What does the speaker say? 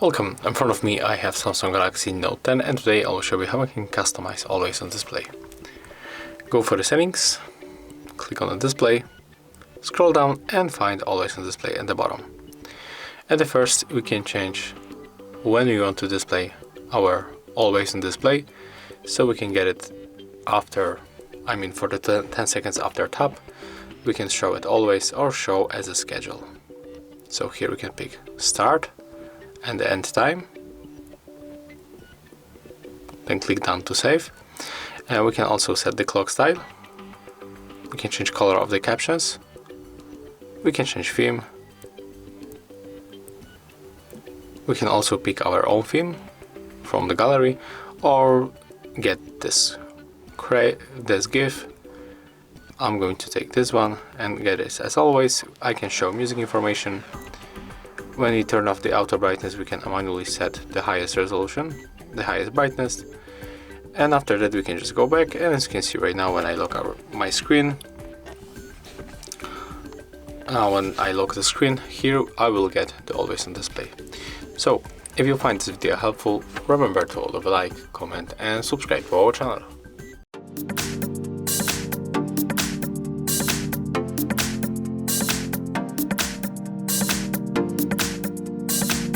Welcome, in front of me I have Samsung Galaxy Note 10 and today I will show you how I can customize Always on Display. Go for the settings, click on the display, scroll down and find Always on Display at the bottom. At the first we can change when we want to display our Always on Display, so we can get it after, for the 10 seconds after tap, we can show it always or show as a schedule. So here we can pick start and the end time, then click done to save. And we can also set the clock style, we can change color of the captions, we can change theme, we can also pick our own theme from the gallery or get this GIF. I'm going to take this one and get it. As always, I can show music information. When we turn off the auto brightness, we can manually set the highest resolution, the highest brightness, and after that we can just go back, and as you can see right now when I lock my screen, when I lock the screen, here I will get the Always on Display. So if you find this video helpful, remember to leave a like, comment and subscribe to our channel.